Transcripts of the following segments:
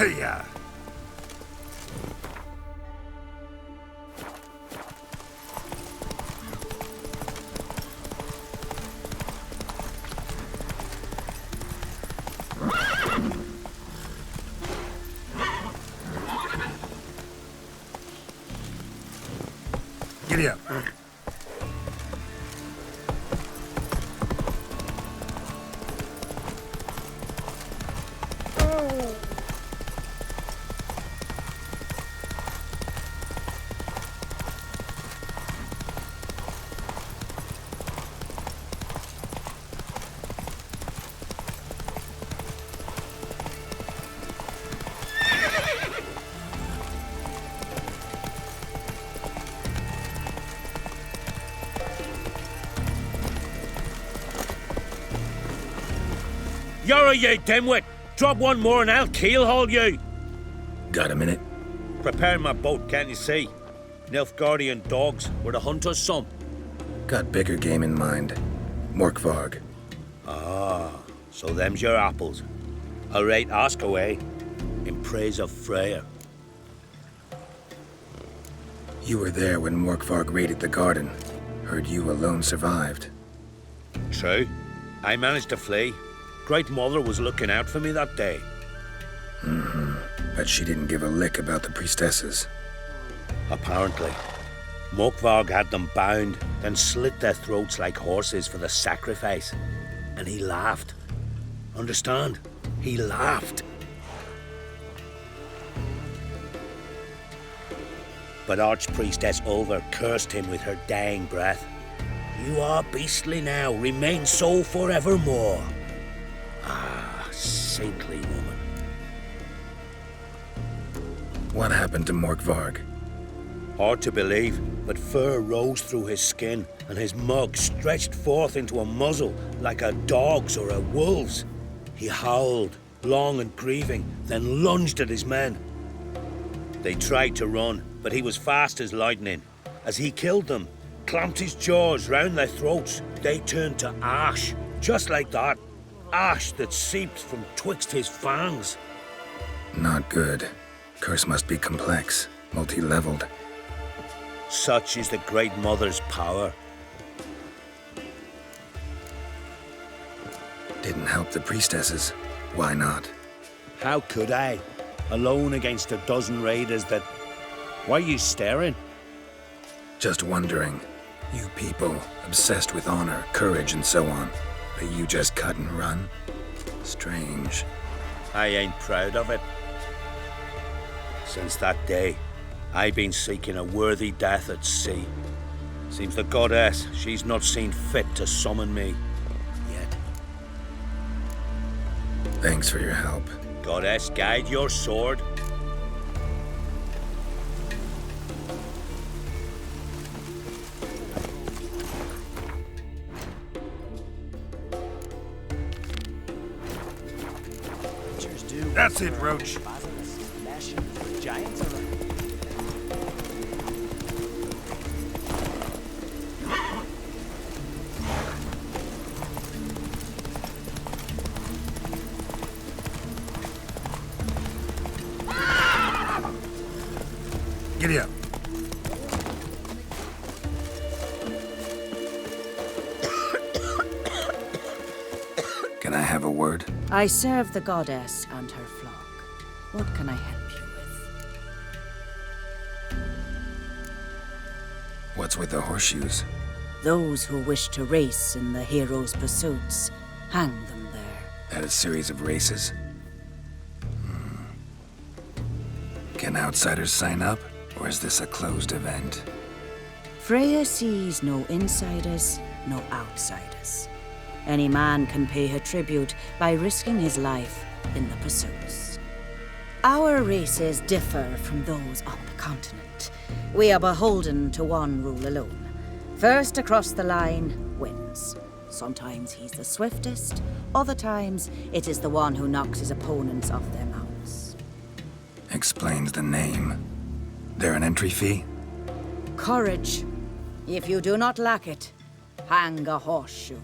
Hey-ya! Giddy up. You're you dimwit! Drop one more and I'll keelhaul you! Got a minute? Preparing my boat, can't you see? Nilfgaardian dogs were to hunt us some. Got bigger game in mind. Morkvarg. Ah, so them's your apples. All right, ask away. In praise of Freyr. You were there when Morkvarg raided the garden. Heard you alone survived. True. I managed to flee. Great Mother was looking out for me that day. But she didn't give a lick about the priestesses. Apparently. Morkvarg had them bound, then slit their throats like horses for the sacrifice. And he laughed. Understand? He laughed. But Archpriestess Ulver cursed him with her dying breath. You are beastly now, remain so forevermore. Ah, saintly woman. What happened to Morkvarg? Hard to believe, but fur rose through his skin, and his mug stretched forth into a muzzle like a dog's or a wolf's. He howled, long and grieving, then lunged at his men. They tried to run, but he was fast as lightning. As he killed them, clamped his jaws round their throats, they turned to ash, just like that. Ash that seeped from twixt his fangs. Not good. Curse must be complex, multi-leveled. Such is the Great Mother's power. Didn't help the priestesses. Why not? How could I? Alone against a dozen raiders that... Why are you staring? Just wondering. You people, obsessed with honor, courage, and so on. But you just cut and run? Strange. I ain't proud of it. Since that day, I've been seeking a worthy death at sea. Seems the goddess, she's not seen fit to summon me yet. Thanks for your help. Goddess, guide your sword. That's it, Roach. Giddy up. Can I have a word? I serve the goddess and her flock. What can I help you with? What's with the horseshoes? Those who wish to race in the hero's pursuits, hang them there. At a series of races? Can outsiders sign up, or is this a closed event? Freya sees no insiders, no outsiders. Any man can pay her tribute by risking his life in the pursuits. Our races differ from those on the continent. We are beholden to one rule alone. First across the line wins. Sometimes he's the swiftest, other times it is the one who knocks his opponents off their mounts. Explains the name. There an entry fee? Courage. If you do not lack it, hang a horseshoe.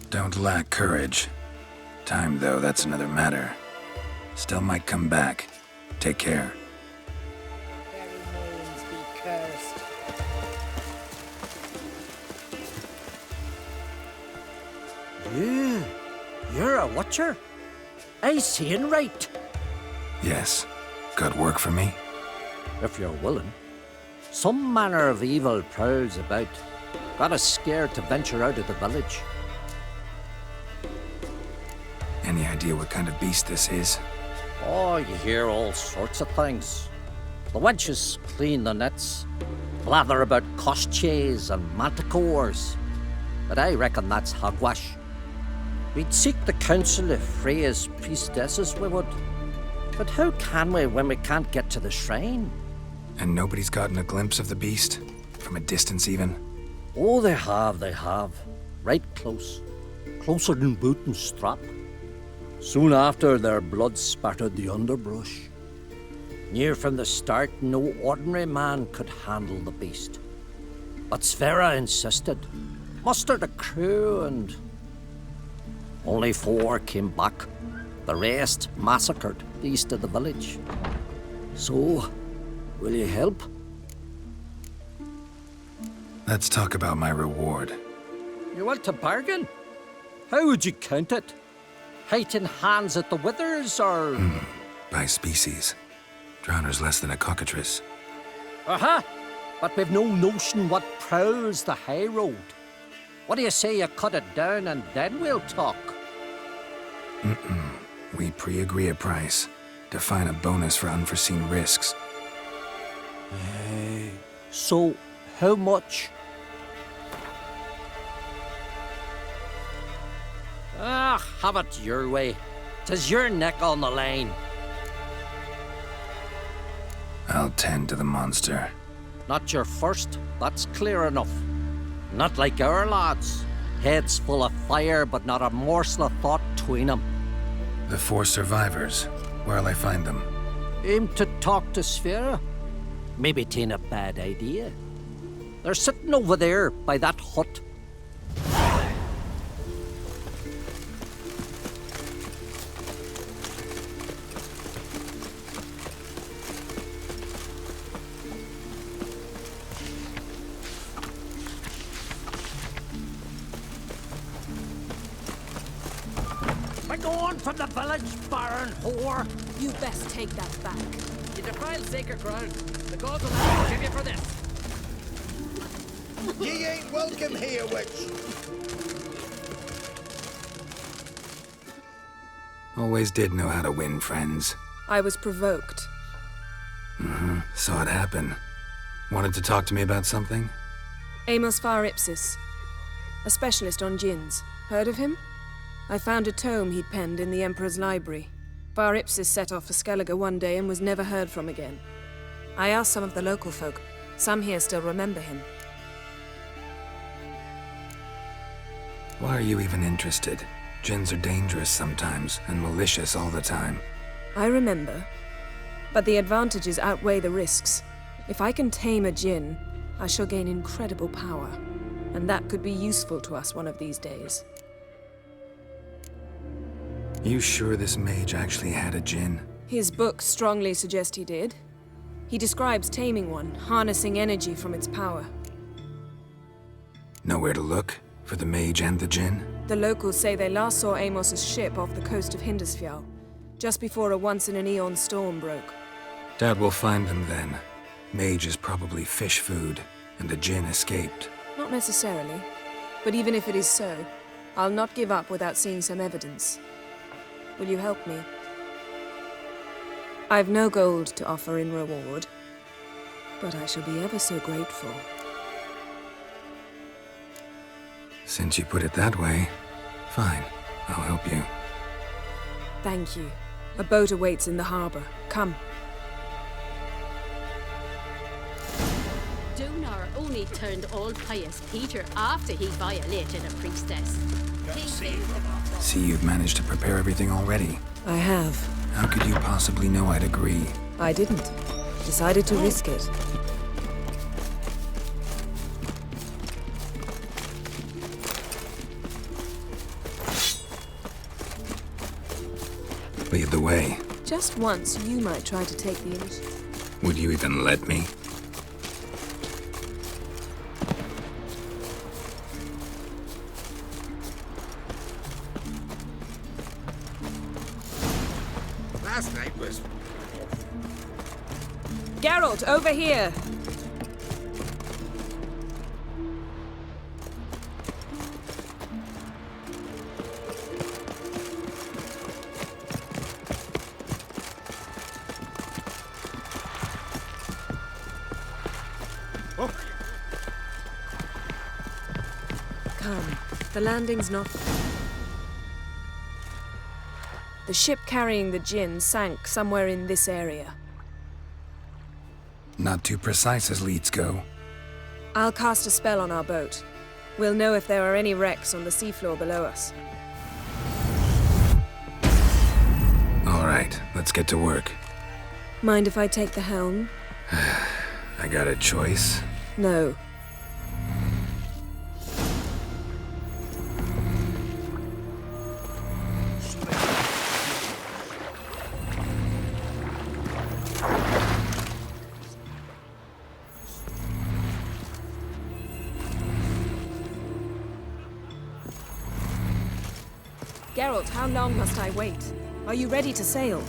Don't lack courage. time, though, that's another matter. Still might come back. Take care. Very names be cursed. You're a watcher? I seeing right. Yes. Got work for me? If you're willing. Some manner of evil prowls about. Got us scared to venture out of the village. Any idea what kind of beast this is? Oh, you hear all sorts of things. The wenches clean the nets, blather about koshchays and manticores. But I reckon that's hogwash. We'd seek the counsel of Freya's priestesses, we would. But how can we when we can't get to the shrine? And nobody's gotten a glimpse of the beast? From a distance, even? Oh, they have. Right close. Closer than boot and strap. Soon after, their blood spattered the underbrush. Near from the start, no ordinary man could handle the beast. But Sverre insisted. Mustered a crew and... Only 4 came back. The rest massacred east of the village. So, will you help? Let's talk about my reward. You want to bargain? How would you count it? Height in hands at the withers, or...? By species. Drowner's less than a cockatrice. Aha! But we've no notion what prowls the high road. What do you say you cut it down and then we'll talk? We pre-agree a price. Define a bonus for unforeseen risks. So, how much? Have it your way. 'Tis your neck on the line. I'll tend to the monster. Not your first, that's clear enough. Not like our lads. Heads full of fire, but not a morsel of thought between them. The 4 survivors. Where'll I find them? Aim to talk to Sverre? Maybe 'tain't a bad idea. They're sitting over there by that hut. We're going from the village, baron whore. You best take that back. You defile sacred ground. The gods will not forgive you for this. Ye ain't welcome here, witch. Always did know how to win friends. I was provoked. Saw it happen. Wanted to talk to me about something? Amos Var Ipsis, a specialist on djinns. Heard of him? I found a tome he'd penned in the Emperor's library. Var Ipsis set off for Skellige one day and was never heard from again. I asked some of the local folk. Some here still remember him. Why are you even interested? Djinns are dangerous sometimes, and malicious all the time. I remember. But the advantages outweigh the risks. If I can tame a djinn, I shall gain incredible power. And that could be useful to us one of these days. You sure this mage actually had a djinn? His books strongly suggest he did. He describes taming one, harnessing energy from its power. Nowhere to look? For the mage and the djinn? The locals say they last saw Amos's ship off the coast of Hindisfjall, just before a once-in-an-eon storm broke. Doubt we'll find them then. Mage is probably fish food, and the djinn escaped. Not necessarily. But even if it is so, I'll not give up without seeing some evidence. Will you help me? I've no gold to offer in reward, but I shall be ever so grateful. Since you put it that way, fine. I'll help you. Thank you. A boat awaits in the harbor. Come. Donar only turned old pious Peter after he violated a priestess. See, you've managed to prepare everything already. I have. How could you possibly know I'd agree? I didn't. Decided to risk it. way. Just once, you might try to take the initiative. Would you even let me? Last night was... Geralt, over here! Come, the landing's not... The ship carrying the Jinn sank somewhere in this area. Not too precise as leads go. I'll cast a spell on our boat. We'll know if there are any wrecks on the seafloor below us. All right, let's get to work. Mind if I take the helm? I got a choice. No. Geralt, how long must I wait? Are you ready to sail?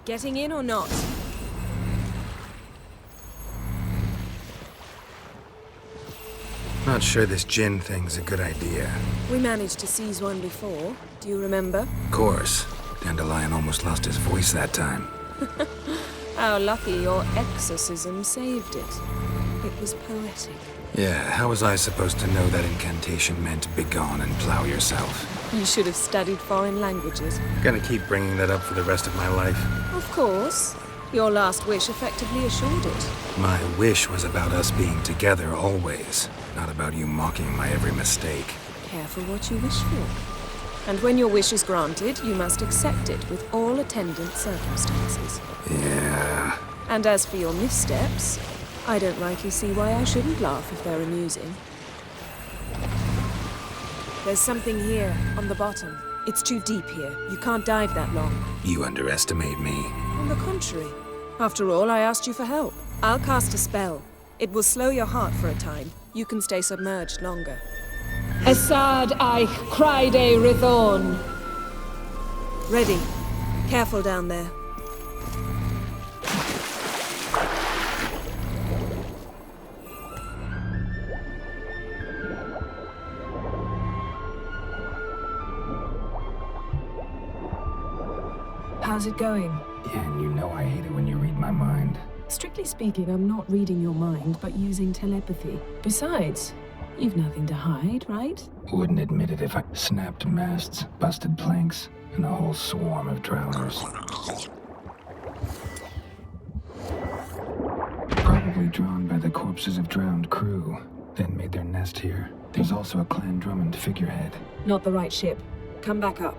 Getting in or not? Not sure this Jinn thing's a good idea. We managed to seize one before. Do you remember? Of course. Dandelion almost lost his voice that time. How lucky your exorcism saved it. It was poetic. Yeah, how was I supposed to know that incantation meant begone and plow yourself? You should have studied foreign languages. Gonna keep bringing that up for the rest of my life. Of course. Your last wish effectively assured it. My wish was about us being together always, not about you mocking my every mistake. Careful what you wish for. And when your wish is granted, you must accept it with all attendant circumstances. Yeah. And as for your missteps, I don't rightly see why I shouldn't laugh if they're amusing. There's something here, on the bottom. It's too deep here. You can't dive that long. You underestimate me. On the contrary. After all, I asked you for help. I'll cast a spell. It will slow your heart for a time. You can stay submerged longer. Esad eich Cryde Rithorn. Ready. Careful down there. How's it going? Yeah, and you know I hate it when you read my mind. Strictly speaking, I'm not reading your mind, but using telepathy. Besides, you've nothing to hide, right? Wouldn't admit it if I snapped masts, busted planks, and a whole swarm of drowners. Probably drawn by the corpses of drowned crew, then made their nest here. There's also a Clan Drummond figurehead. Not the right ship. Come back up.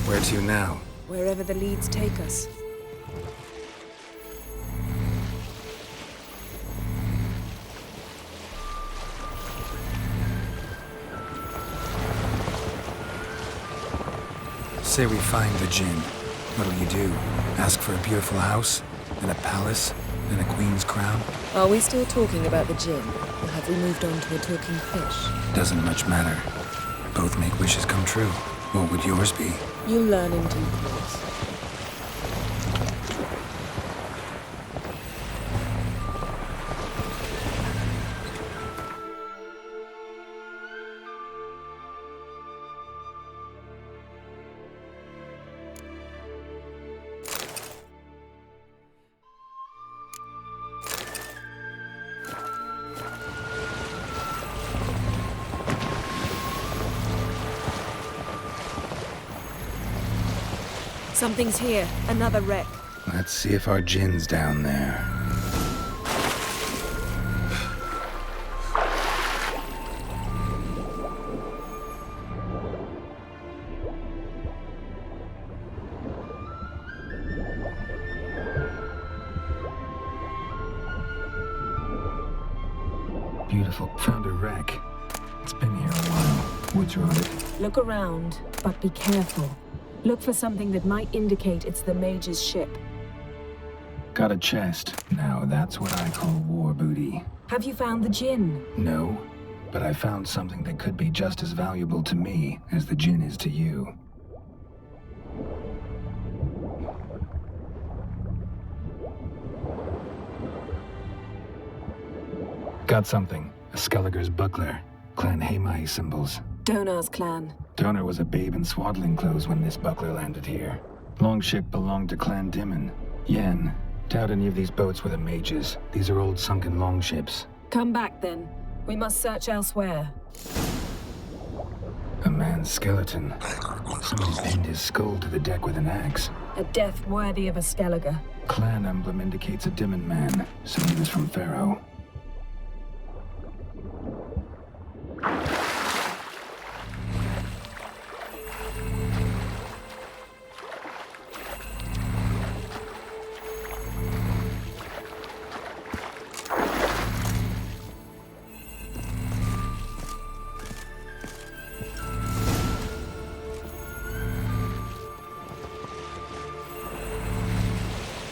Where to now? Wherever the leads take us. Say we find the Jinn. What'll you do? Ask for a beautiful house? And a palace? And a queen's crown? Are we still talking about the Jinn? Or have we moved on to a talking fish? Doesn't much matter. Both make wishes come true. What would yours be? You'll learn in due course. Something's here. Another wreck. Let's see if our Jin's down there. Beautiful. Found a wreck. It's been here a while. What's wrong with it? Look around, but be careful. Look for something that might indicate it's the Mage's ship. Got a chest. Now that's what I call war booty. Have you found the Jinn? No, but I found something that could be just as valuable to me as the Jinn is to you. Got something. A Skelliger's buckler. Clan Hamai symbols. Donar's clan. Donar was a babe in swaddling clothes when this buckler landed here. Longship belonged to Clan Dimon. Yen, doubt any of these boats were the Mages. These are old sunken longships. Come back then. We must search elsewhere. A man's skeleton. Somebody pinned his skull to the deck with an axe. A death worthy of a Skelliger. Clan emblem indicates a Dimon man, so he was from Pharaoh.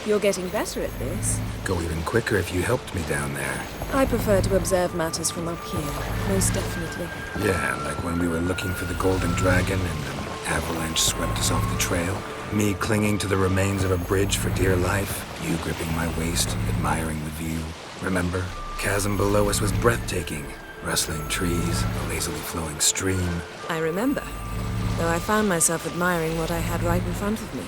You're getting better at this. Go even quicker if you helped me down there. I prefer to observe matters from up here, most definitely. Yeah, like when we were looking for the Golden Dragon and an avalanche swept us off the trail. Me clinging to the remains of a bridge for dear life. You gripping my waist, admiring the view. Remember? Chasm below us was breathtaking. Rustling trees, a lazily flowing stream. I remember, though I found myself admiring what I had right in front of me.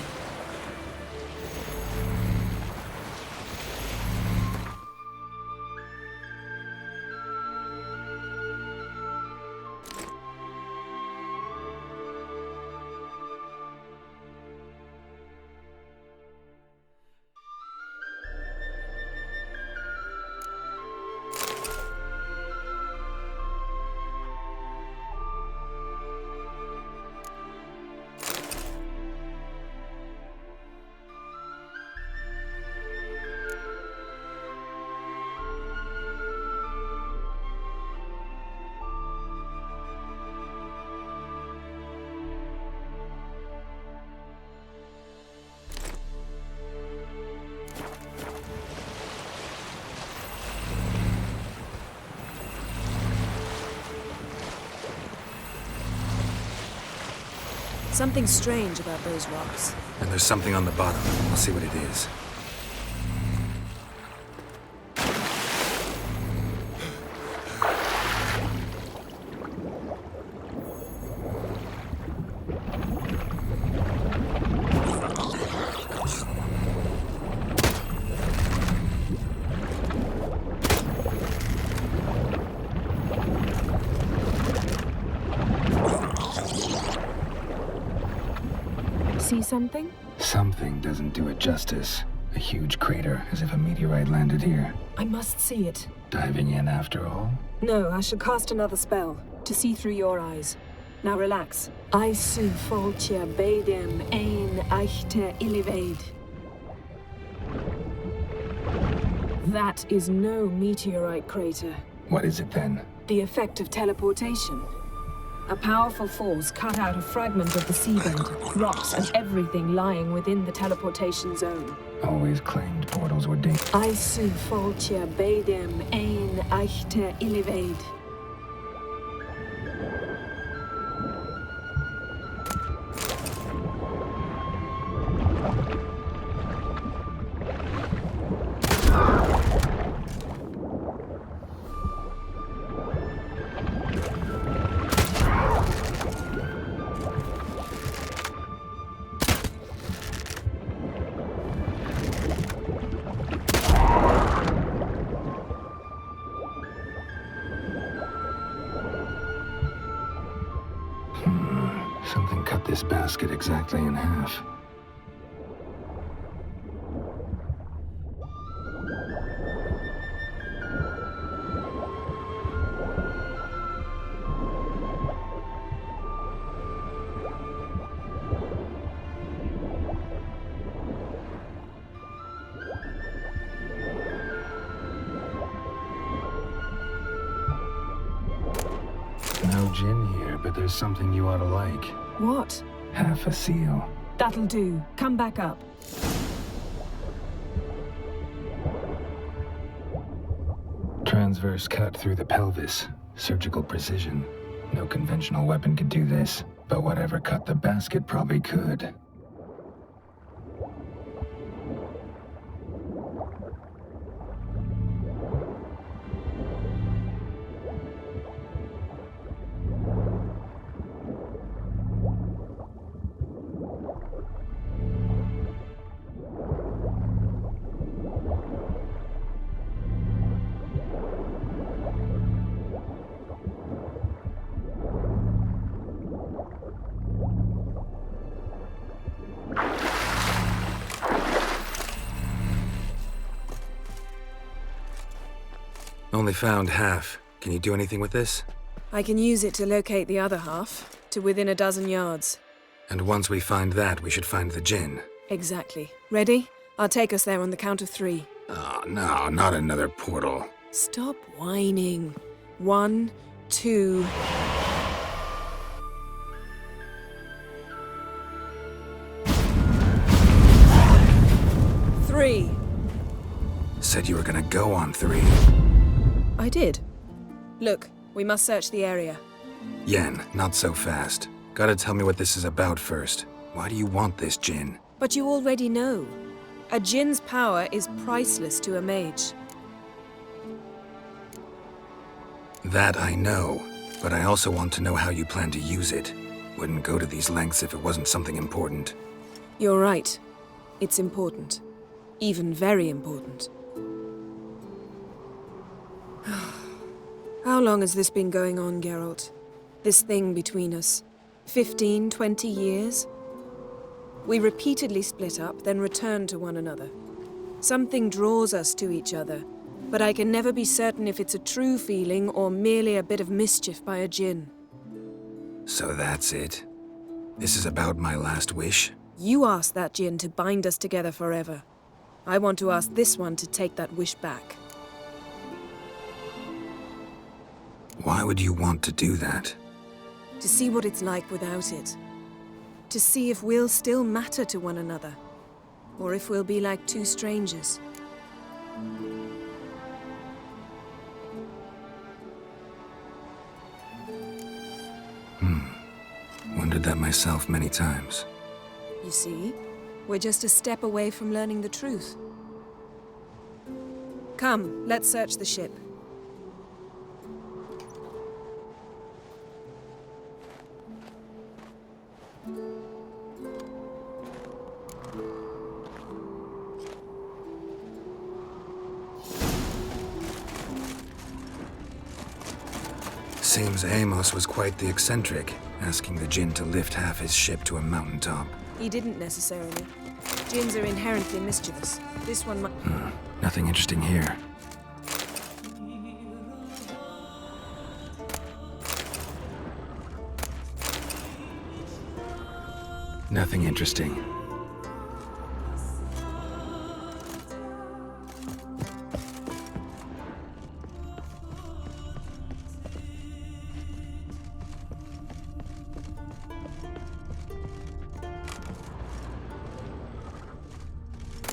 Something strange about those rocks. And there's something on the bottom. I'll see what it is. See something? Something doesn't do it justice. A huge crater, as if a meteorite landed here. I must see it. Diving in after all? No, I should cast another spell, to see through your eyes. Now relax. I su foltia bedem ein eichte illivaid. That is no meteorite crater. What is it then? The effect of teleportation. A powerful force cut out a fragment of the seabed, rocks and everything lying within the teleportation zone. Always claimed portals were dangerous. I su foltia bedem ein eichte illivaid. Something cut this basket exactly in half. but there's something you ought to like. What? Half a seal. That'll do. Come back up. Transverse cut through the pelvis. Surgical precision. No conventional weapon could do this, but whatever cut the basket probably could. Only found half. Can you do anything with this? I can use it to locate the other half, to within a dozen yards. And once we find that, we should find the gin. Exactly. Ready? I'll take us there on the count of 3. Oh, no, not another portal. Stop whining. 1, 2... Three. Said you were gonna go on 3. I did. Look, we must search the area. Yen, not so fast. Gotta tell me what this is about first. Why do you want this gin? But you already know. A djinn's power is priceless to a mage. That I know, but I also want to know how you plan to use it. Wouldn't go to these lengths if it wasn't something important. You're right. It's important. Even very important. How long has this been going on, Geralt? This thing between us? 15, 20 years? We repeatedly split up, then returned to one another. Something draws us to each other, but I can never be certain if it's a true feeling or merely a bit of mischief by a djinn. So that's it? This is about my last wish? You asked that djinn to bind us together forever. I want to ask this one to take that wish back. Why would you want to do that? To see what it's like without it. To see if we'll still matter to one another. Or if we'll be like two strangers. Wondered that myself many times. You see? We're just a step away from learning the truth. Come, let's search the ship. Seems Amos was quite the eccentric, asking the djinn to lift half his ship to a mountaintop. He didn't necessarily. Djinns are inherently mischievous. This one might... Nothing interesting here. Nothing interesting.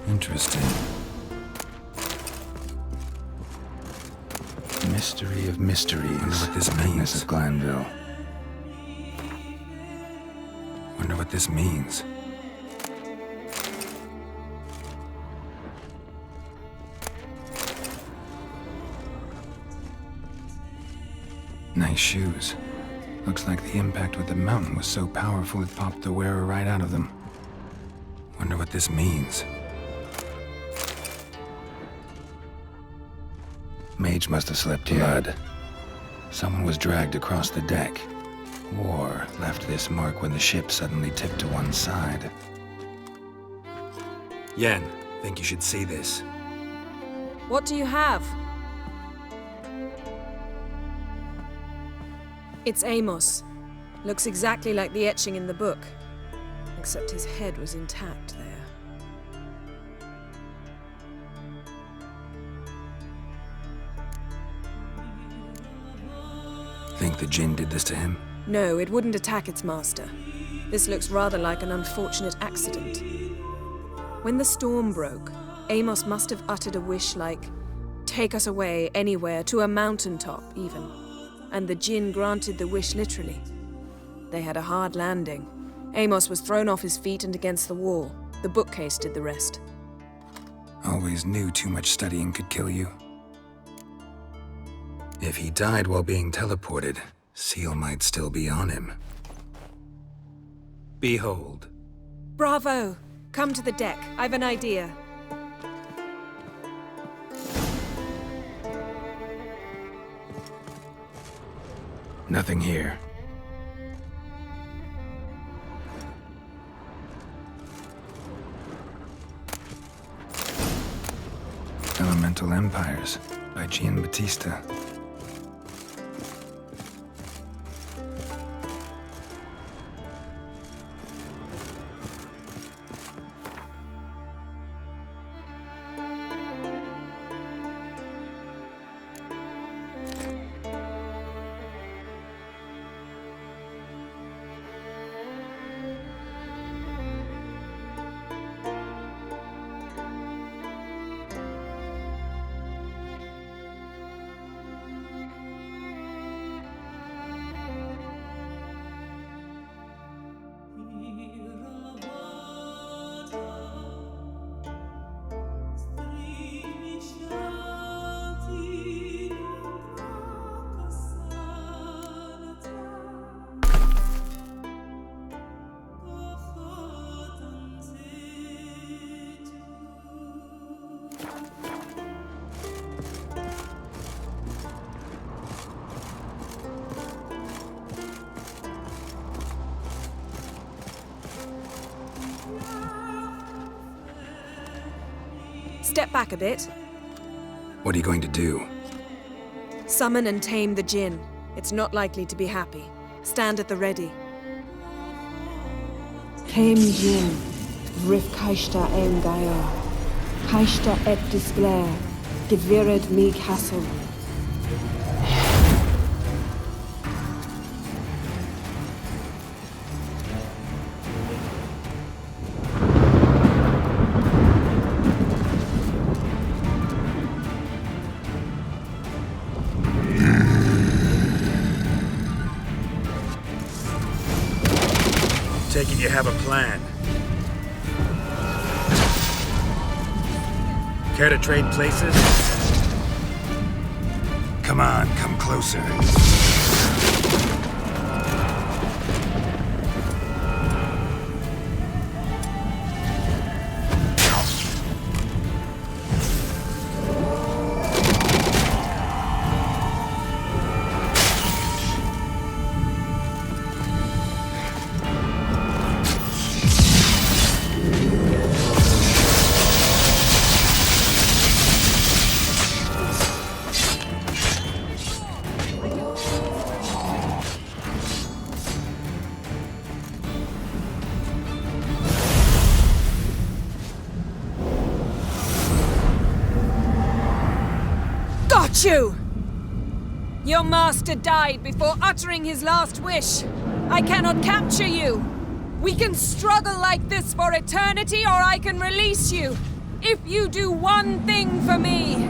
Interesting. Mystery of mysteries. Wonder what this means. Of Glanville. Wonder what this means. Nice shoes. Looks like the impact with the mountain was so powerful it popped the wearer right out of them. Wonder what this means. Mage must have slipped here. Blood. Someone was dragged across the deck. Or left this mark when the ship suddenly tipped to one side. Yen, think you should see this. What do you have? It's Amos. Looks exactly like the etching in the book. Except his head was intact there. Think the djinn did this to him? No, it wouldn't attack its master. This looks rather like an unfortunate accident. When the storm broke, Amos must have uttered a wish like, "Take us away, anywhere, to a mountaintop, even." And the Jinn granted the wish literally. They had a hard landing. Amos was thrown off his feet and against the wall. The bookcase did the rest. Always knew too much studying could kill you. If he died while being teleported, Seal might still be on him. Behold. Bravo! Come to the deck. I've an idea. Nothing here. Elemental Empires by Giambattista. Step back a bit. What are you going to do? Summon and tame the Jinn. It's not likely to be happy. Stand at the ready. Came Jin, Vrif Kaishta Em Gaia, Kaishta et Displair, Gevired me Castle. Take it you have a plan. Care to trade places? Come on, come closer. You! Your master died before uttering his last wish. I cannot capture you. We can struggle like this for eternity, or I can release you. If you do one thing for me.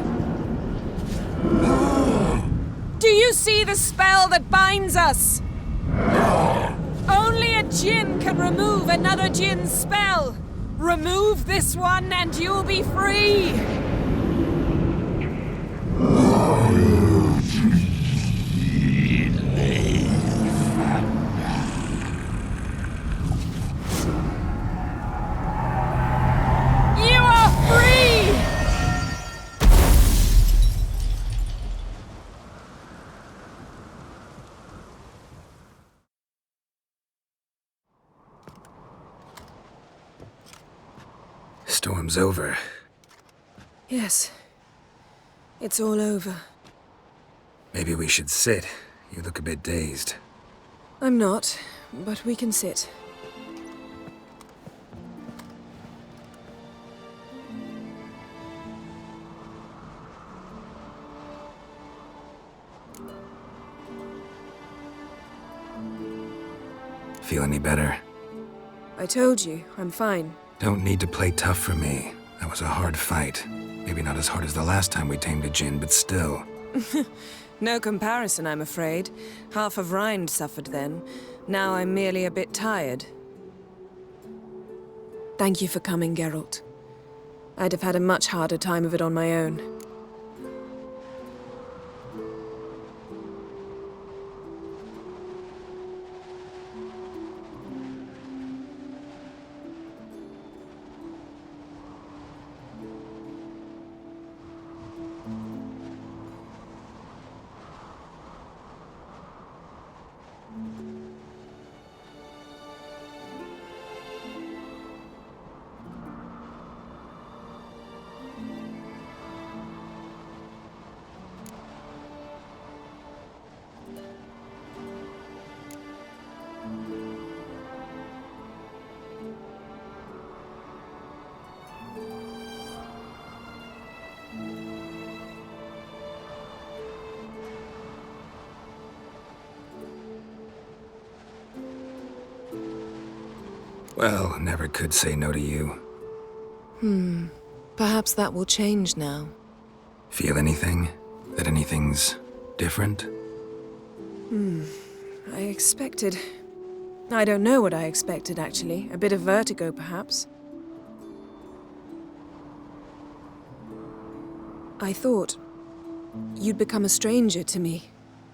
Do you see the spell that binds us? Only a Jinn can remove another Jinn's spell. Remove this one and you'll be free. Storm's over. Yes. It's all over. Maybe we should sit. You look a bit dazed. I'm not, but we can sit. Feel any better? I told you, I'm fine. Don't need to play tough for me. That was a hard fight. Maybe not as hard as the last time we tamed a djinn, but still. No comparison, I'm afraid. Half of Rind suffered then. Now I'm merely a bit tired. Thank you for coming, Geralt. I'd have had a much harder time of it on my own. Well, never could say no to you. Perhaps that will change now. Feel anything? That anything's different? I expected... I don't know what I expected, actually. A bit of vertigo, perhaps. I thought you'd become a stranger to me.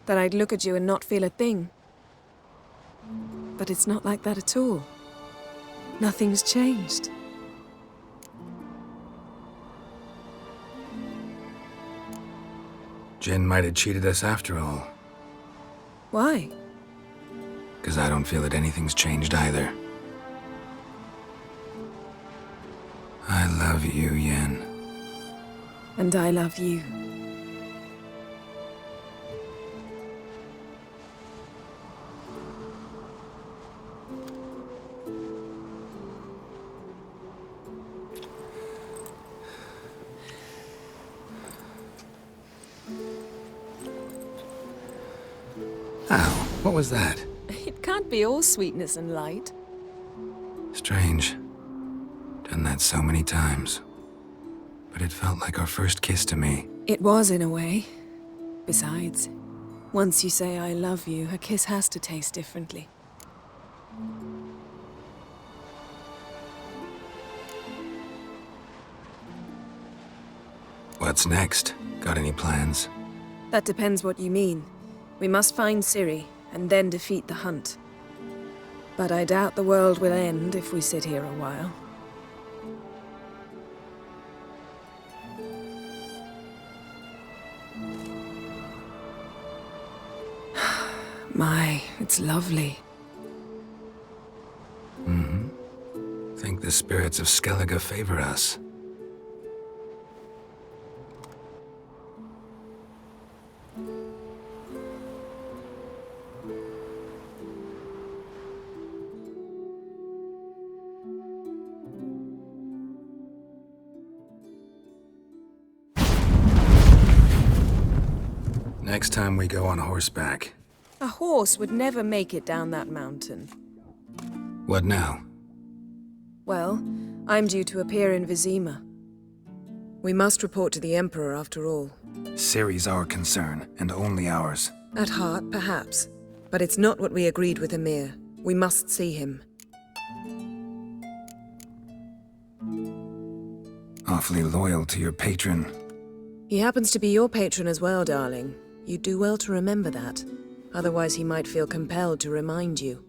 That I'd look at you and not feel a thing. But it's not like that at all. Nothing's changed. Jinn might have cheated us after all. Why? Because I don't feel that anything's changed either. I love you, Yen. And I love you. Ow, what was that? It can't be all sweetness and light. Strange. Done that so many times. But it felt like our first kiss to me. It was, in a way. Besides, once you say I love you, a kiss has to taste differently. What's next? Got any plans? That depends what you mean. We must find Ciri, and then defeat the hunt. But I doubt the world will end if we sit here a while. My, it's lovely. Think the spirits of Skellige favor us. Next time we go on horseback. A horse would never make it down that mountain. What now? Well, I'm due to appear in Vizima. We must report to the Emperor after all. Ciri's our concern, and only ours. At heart, perhaps. But it's not what we agreed with Emir. We must see him. Awfully loyal to your patron. He happens to be your patron as well, darling. You'd do well to remember that. Otherwise, he might feel compelled to remind you.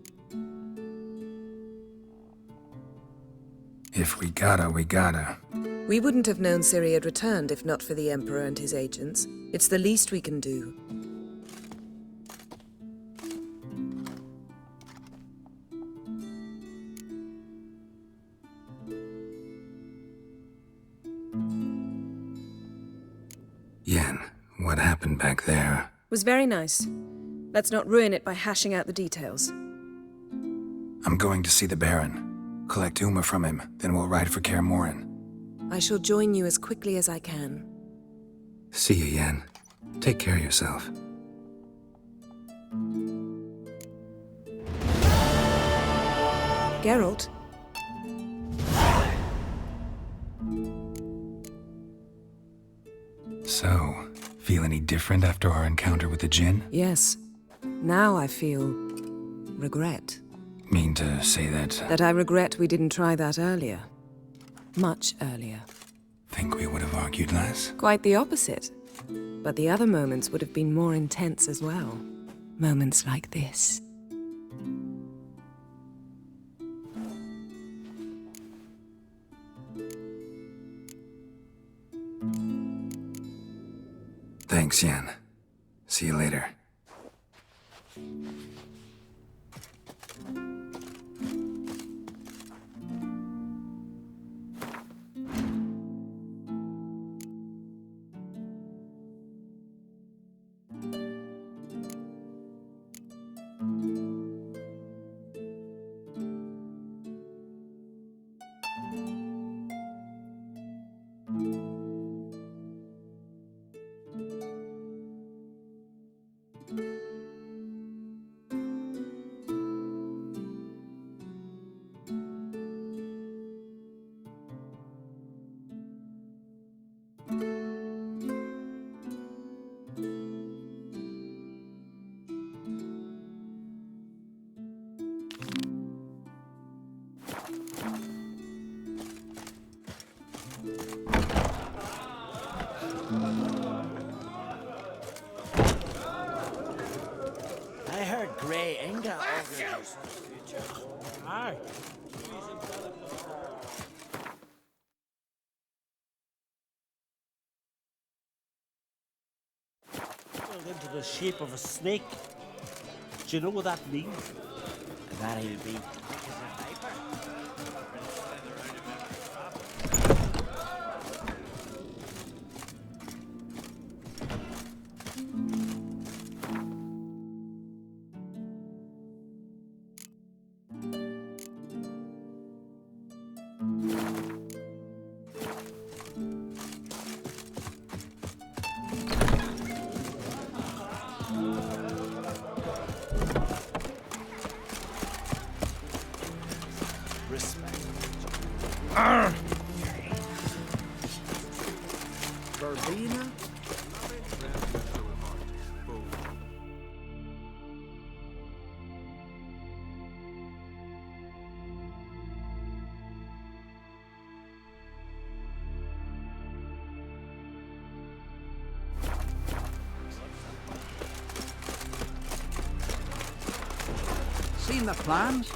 If we gotta, we gotta. We wouldn't have known Ciri had returned if not for the Emperor and his agents. It's the least we can do. Yen, what happened back there? Was very nice. Let's not ruin it by hashing out the details. I'm going to see the Baron. Collect Uma from him, then we'll ride for Kaer Morhen. I shall join you as quickly as I can. See you, Yen. Take care of yourself. Geralt? So, feel any different after our encounter with the Jinn? Yes. Now I feel regret. Mean to say that? That I regret we didn't try that earlier. Much earlier. Think we would have argued less? Quite the opposite. But the other moments would have been more intense as well. Moments like this. Thanks, Yen. See you later. I heard Grey Inga organized. Aye. Into the shape of a snake. Do you know what that means? That he'll be. Verbena? Seen the plans?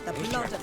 The blood of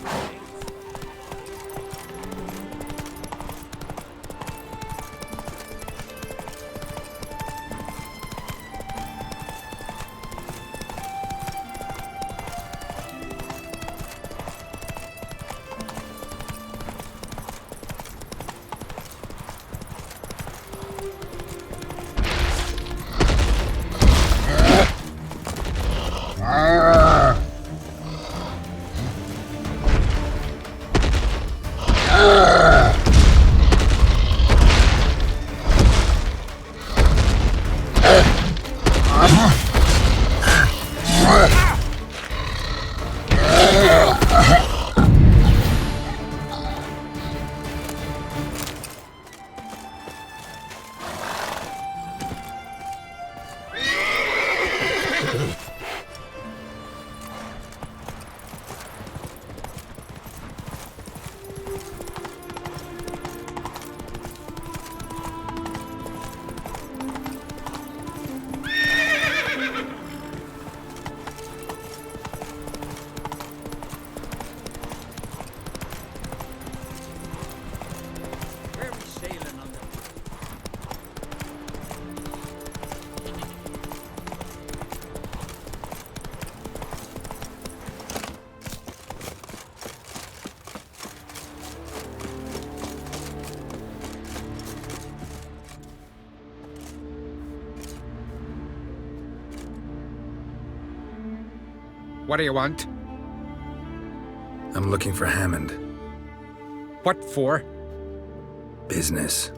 What do you want? I'm looking for Hammond. What for? Business.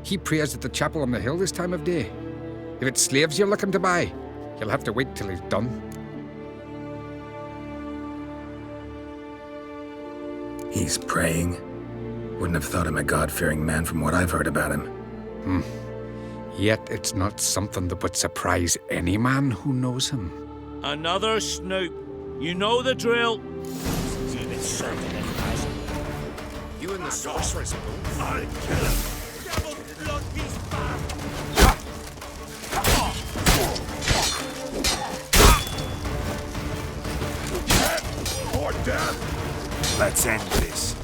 He prays at the chapel on the hill this time of day. If it's slaves you're looking to buy, you'll have to wait till he's done. He's praying? Wouldn't have thought him a God-fearing man from what I've heard about him. Yet it's not something that would surprise any man who knows him. Another snoop. You know the drill. You and the sorceress both. I'll kill him. Devil's blood, he's back. Or death! Let's end this.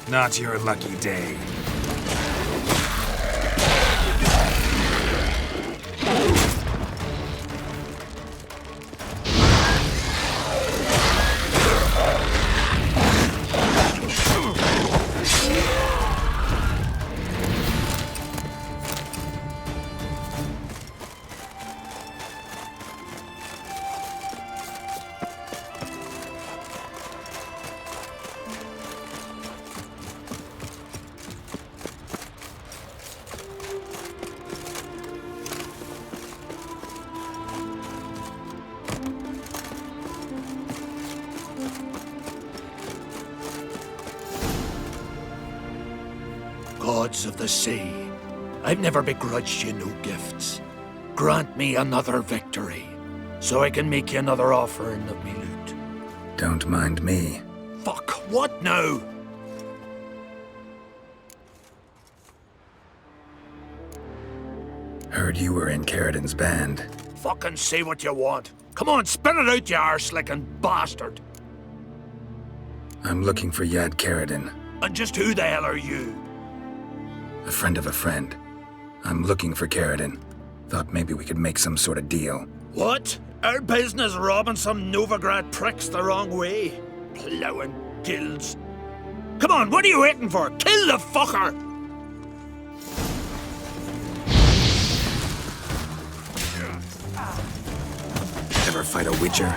Not your lucky day. Gods of the sea, I've never begrudged you no gifts. Grant me another victory, so I can make you another offering of me loot. Don't mind me. Fuck, what now? Heard you were in Carradin's band. Fucking say what you want. Come on, spit it out, you arse-licking bastard. I'm looking for Yad Carradin. And just who the hell are you? A friend of a friend. I'm looking for Carradin. Thought maybe we could make some sort of deal. What? Our business robbing some Novigrad pricks the wrong way? Plowing guilds. Come on, what are you waiting for? Kill the fucker! Ever fight a Witcher?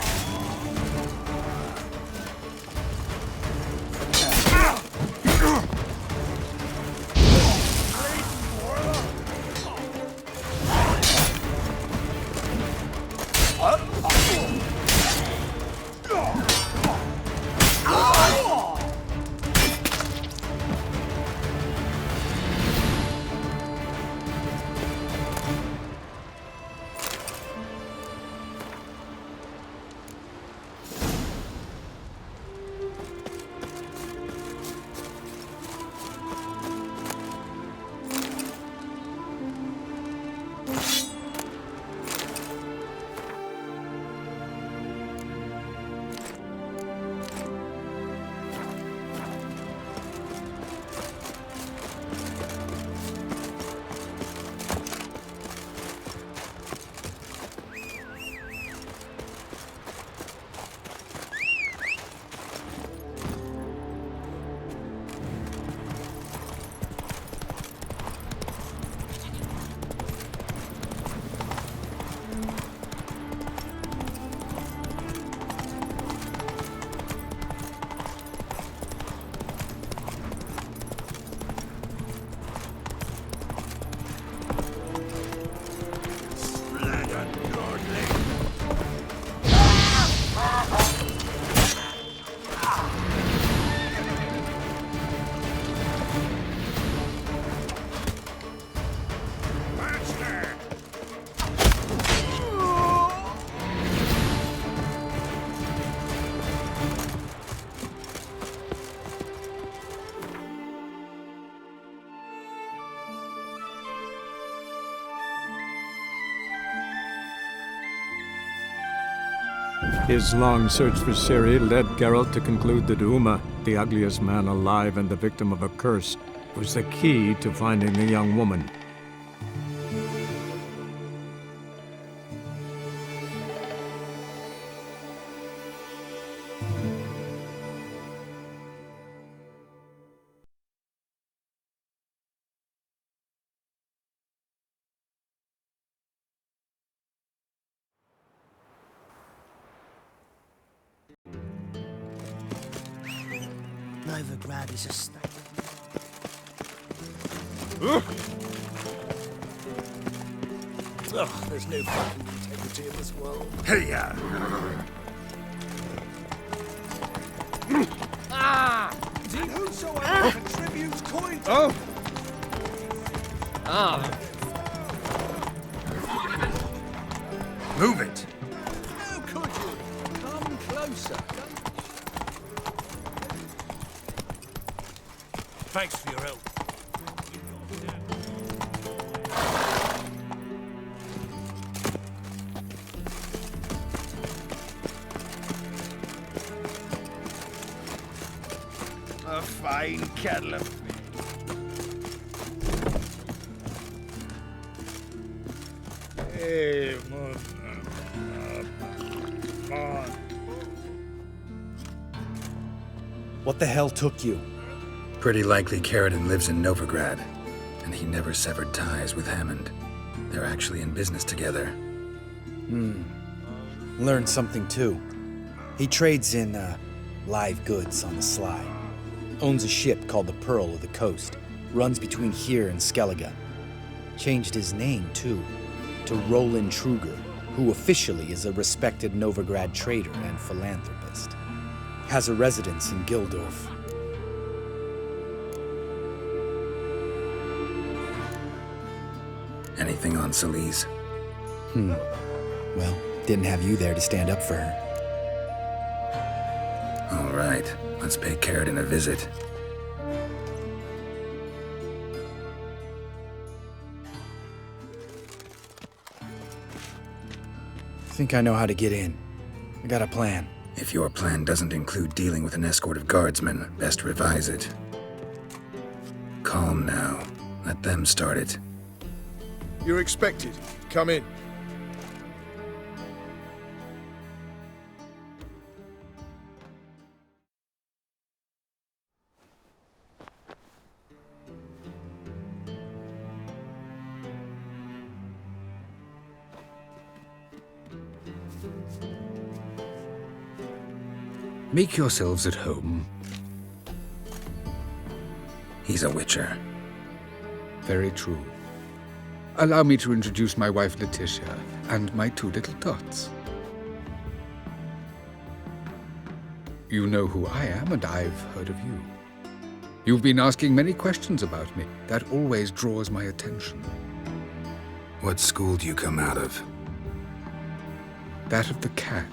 His long search for Ciri led Geralt to conclude that Uma, the ugliest man alive and the victim of a curse, was the key to finding the young woman. Novigrad is a state. Ugh, there's no fucking integrity in this world. Hey-ya! Whosoever contributes coin to... Oh! Ah! Move it! How could you? Come closer. Thanks for your help. A fine kettle of fish. Hey, What the hell took you? Pretty likely Carradine lives in Novigrad, and he never severed ties with Hammond. They're actually in business together. Learned something too. He trades in, live goods on the sly. Owns a ship called the Pearl of the Coast. Runs between here and Skellige. Changed his name, too, to Roland Truger, who officially is a respected Novigrad trader and philanthropist. Has a residence in Gildorf. Anything on Celise? Well, didn't have you there to stand up for her. All right, let's pay Carradine a visit. Think I know how to get in. I got a plan. If your plan doesn't include dealing with an escort of guardsmen, best revise it. Calm now. Let them start it. You're expected. Come in. Make yourselves at home. He's a witcher. Very true. Allow me to introduce my wife Letitia and my two little tots. You know who I am, and I've heard of you. You've been asking many questions about me. That always draws my attention. What school do you come out of? That of the cat.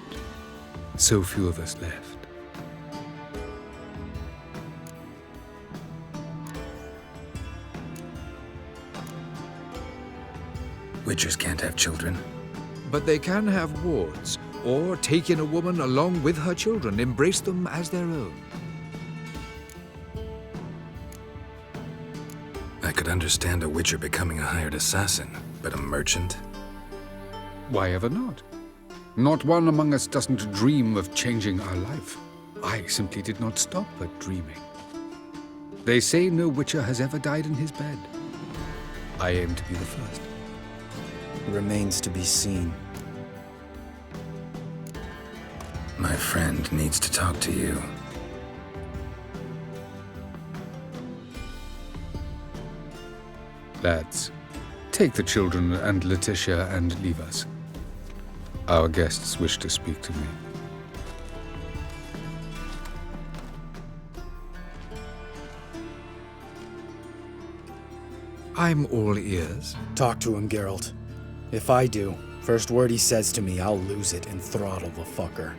So few of us left. Witchers can't have children. But they can have wards, or take in a woman along with her children, embrace them as their own. I could understand a witcher becoming a hired assassin, but a merchant? Why ever not? Not one among us doesn't dream of changing our life. I simply did not stop at dreaming. They say no witcher has ever died in his bed. I aim to be the first. Remains to be seen. My friend needs to talk to you. Lads, take the children and Letitia and leave us. Our guests wish to speak to me. I'm all ears. Talk to him, Geralt. If I do, first word he says to me, I'll lose it and throttle the fucker.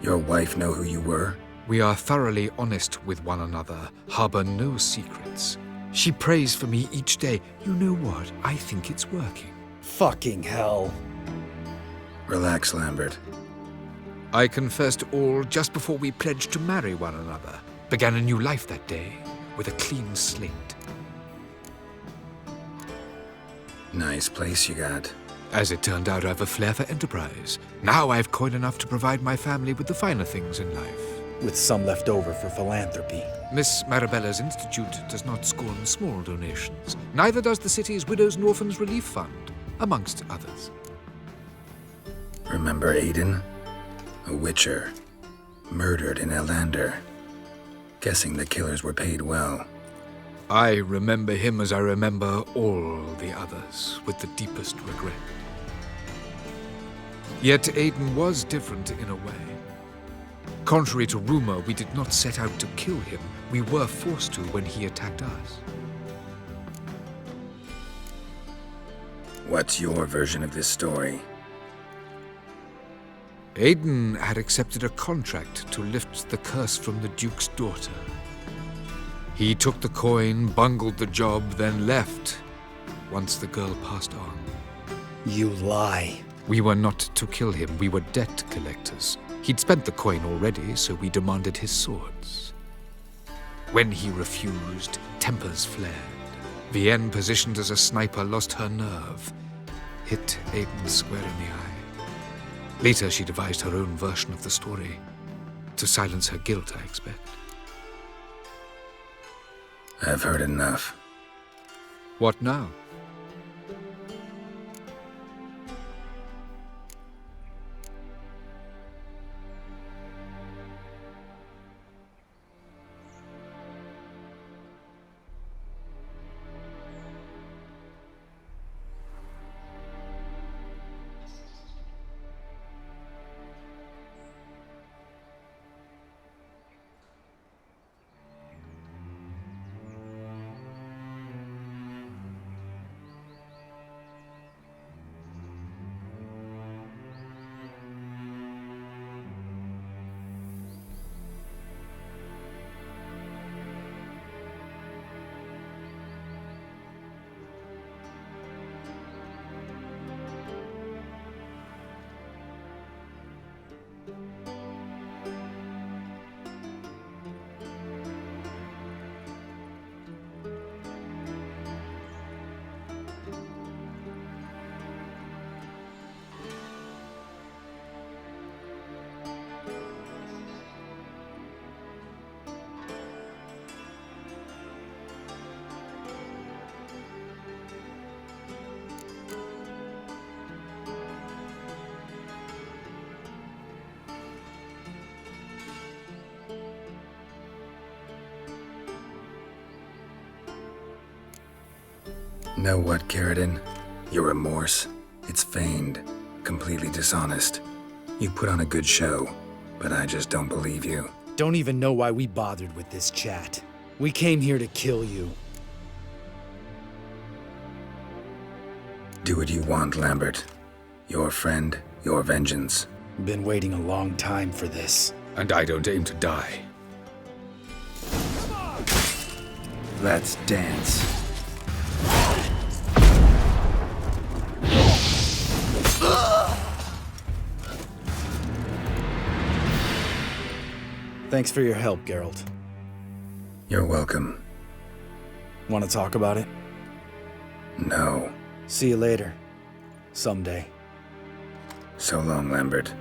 Your wife know who you were? We are thoroughly honest with one another, harbor no secrets. She prays for me each day. You know what? I think it's working. Fucking hell. Relax, Lambert. I confessed all just before we pledged to marry one another. Began a new life that day, with a clean slate. Nice place you got. As it turned out, I have a flair for enterprise. Now I have coin enough to provide my family with the finer things in life. With some left over for philanthropy. Miss Marabella's institute does not scorn small donations. Neither does the city's Widows and Orphans Relief Fund, amongst others. Remember Aiden? A witcher. Murdered in Elander. Guessing the killers were paid well. I remember him as I remember all the others, with the deepest regret. Yet Aiden was different in a way. Contrary to rumor, we did not set out to kill him. We were forced to when he attacked us. What's your version of this story? Aiden had accepted a contract to lift the curse from the Duke's daughter. He took the coin, bungled the job, then left, once the girl passed on. You lie. We were not to kill him, we were debt collectors. He'd spent the coin already, so we demanded his swords. When he refused, tempers flared. Vienne, positioned as a sniper, lost her nerve. Hit Aiden square in the eye. Later, she devised her own version of the story. To silence her guilt, I expect. I've heard enough. What now? Know what, Carradine? Your remorse? It's feigned, completely dishonest. You put on a good show, but I just don't believe you. Don't even know why we bothered with this chat. We came here to kill you. Do what you want, Lambert. Your friend, your vengeance. Been waiting a long time for this. And I don't aim to die. Let's dance. Thanks for your help, Geralt. You're welcome. Want to talk about it? No. See you later. Someday. So long, Lambert.